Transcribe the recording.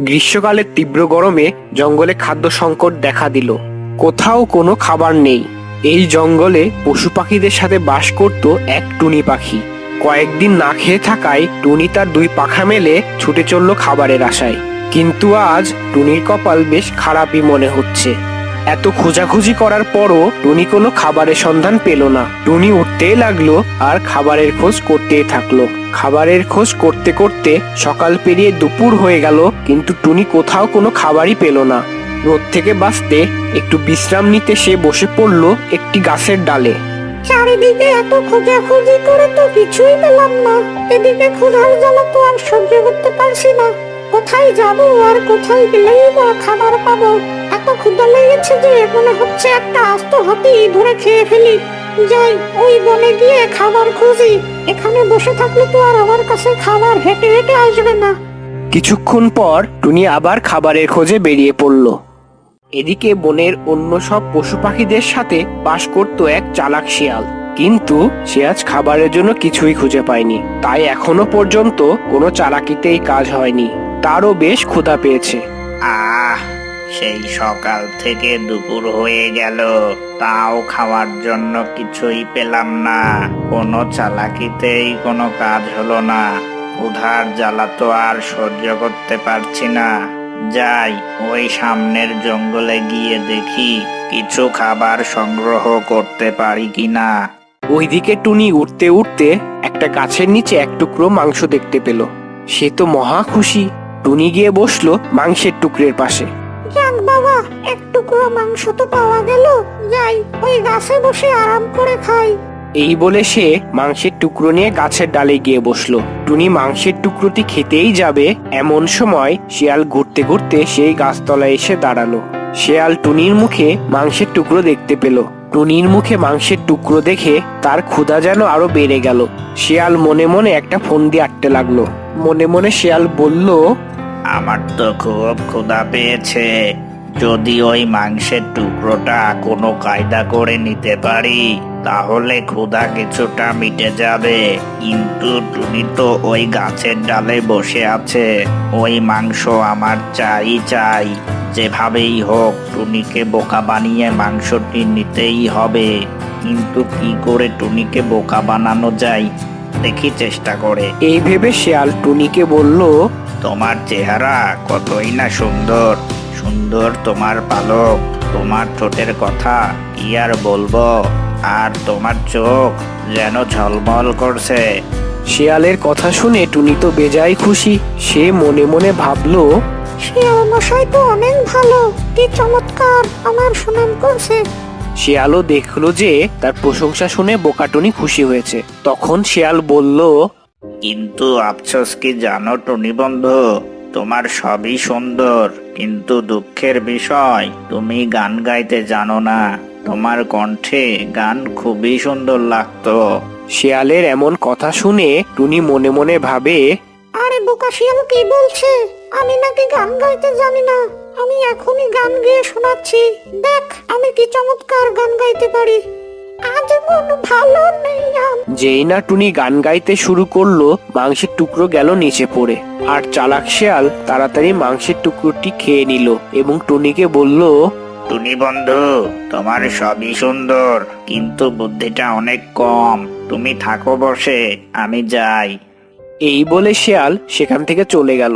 গ্রীষ্মকালের তীব্র গরমে জঙ্গলে খাদ্য সংকট দেখা দিল। কোথাও কোনো খাবার নেই। এই জঙ্গলে পশু পাখিদের সাথে বাস করত এক টুনি পাখি। কয়েকদিন না খেয়ে থাকায় টুনি তার দুই পাখা মেলে ছুটে চলল খাবারের আশায়। কিন্তু আজ টুনির কপাল বেশ খারাপই মনে হচ্ছে। এত খোঁজাখুঁজি করার পরও টুনি কোনো খাবারের সন্ধান পেল না। টুনি উঠতেই লাগলো আর খাবারের খোঁজ করতেই থাকলো। খাবারের খোঁজ করতে করতে সকাল পেরিয়ে দুপুর হয়ে গেল, কিন্তু টুনি কোথাও কোনো খাবারই পেল না। রোদ থেকে বাঁচতে একটু বিশ্রাম নিতে সে বসে পড়ল একটি গাছের ডালে। চারিদিকে এত খোঁজাখুঁজি করে তো কিছুই পেলাম না। এদিকে ক্ষুধার জ্বালা তো আর সহ্য করতে পারছি না। কোথায় যাব আর কোথায় গেলেই বা খাবার পাবো? এত ক্ষুধা লেগেছে যে মনে হচ্ছে একটা আস্ত হাতি ধরে খেয়ে ফেলি। যাই, ওই বনে গিয়ে খাবার খুঁজি। এখানে বসে থাকলে তো আর আমার কাছে খাবার হেঁটে হেঁটে আসবে না। কিছুক্ষণ পর টুনি আবার খাবারের খোঁজে বেরিয়ে পড়ল। এদিকে বনের অন্য সব পশু পাখিদের সাথে বাস করত এক চালাক শিয়াল। কিন্তু সে আজ খাবারের জন্য কিছুই খুঁজে পায়নি। তাই এখনো পর্যন্ত কোনো চালাকিতেই কাজ হয়নি। তারও বেশ ক্ষুধা পেয়েছে। আহ, সেই সকাল থেকে দুপুর হয়ে গেল, তাও খাওয়ার জন্য কিছুই পেলাম না। কোনো চালাকিতেই কোনো কাজ হলো না। ক্ষুধার জ্বালা তো আর সহ্য করতে পারছি না। যাই, ওই সামনের জঙ্গলে গিয়ে দেখি কিছু খাবার সংগ্রহ করতে পারি কিনা। ওইদিকে টুনি উঠতে উঠতে একটা গাছের নিচে এক টুকরো মাংস দেখতে পেল। সে তো মহা খুশি। টুনি গিয়ে বসলো মাংসের টুকরের পাশে। যাক বাবা, এক টুকরো মাংস তো পাওয়া গেল। যাই, ওই গাছে বসে আরাম করে খাই। এই বলে সে মাংসের টুকরো নিয়ে গাছের ডালে গিয়ে বসলো। টুনি মাংসের টুকরোটি খেতেই যাবে, এমন সময় শিয়াল ঘুরতে ঘুরতে সেই গাছতলায় এসে দাঁড়ালো। শিয়াল টুনির মুখে মাংসের টুকরো দেখতে পেল। টুনির মুখে মাংসের টুকরো দেখে তার ক্ষুধা যেন আরো বেড়ে গেল। শিয়াল মনে মনে একটা ফন্দি আঁটতে লাগলো। মনে মনে শিয়াল বলল, আমার তো খুব ক্ষুধা পেয়েছে। যদি ওই মাংসের টুকরোটা কোনো কায়দা করে নিতে পারি, তাহলে ক্ষুধা কিছুটা মিটে যাবে। কিন্তু টুনি তো ওই গাছের ডালে বসে আছে। ওই মাংস আমার চাই চাই। যেভাবেই হোক টুনিকে বোকা বানিয়ে মাংসটি নিতেই হবে। কিন্তু কি করে টুনিকে বোকা বানানো যায়, দেখি চেষ্টা করে। এই ভেবে শিয়াল টুনিকে বলল, তোমার চেহারা কতই না সুন্দর। সুন্দর তোমার পালক, তোমার ঠোঁটের কথা কি আর বলবো। আর তোমার চোখ যেন ঝলমল করছে। শিয়ালের কথা শুনে টুনি তো বেজায় খুশি। সে মনে মনে ভাবলো, শিয়াল মশাই তো অনেক ভালো, কি চমৎকার আমার সুনাম করছে। শিয়ালও দেখলো যে তার প্রশংসা শুনে বোকাটুনি খুশি হয়েছে। তখন শিয়াল বলল, কিন্তু আফসোস কি জানো টুনি বন্ধু, তোমার সবই সুন্দর, কিন্তু দুঃখের বিষয় তুমি গান গাইতে জানো না। তোমার কণ্ঠে গান খুবই সুন্দর লাগতো। শিয়ালের এমন কথা শুনে টুনি মনে মনে ভাবে, আরে বোকা শিয়াল কি বলছে? আমি নাকি গান গাইতে জানি না? আমি এখনই গান গেয়ে শোনাচ্ছি। দেখ আমি কি চমৎকার গান গাইতে পারি। আজ মন ভালো নেই যেই না টুনি গান গাইতে শুরু করলো, মাংসের টুকরো গেল নিচে পড়ে। আর চালাক শিয়াল তাড়াতাড়ি মাংসের টুকরোটি খেয়ে নিল এবং টুনিকে বলল, টুনি বন্ধু, তোমার সবই সুন্দর, কিন্তু বুদ্ধিটা অনেক কম। তুমি থাকো বসে, আমি যাই। এই বলে শিয়াল সেখান থেকে চলে গেল।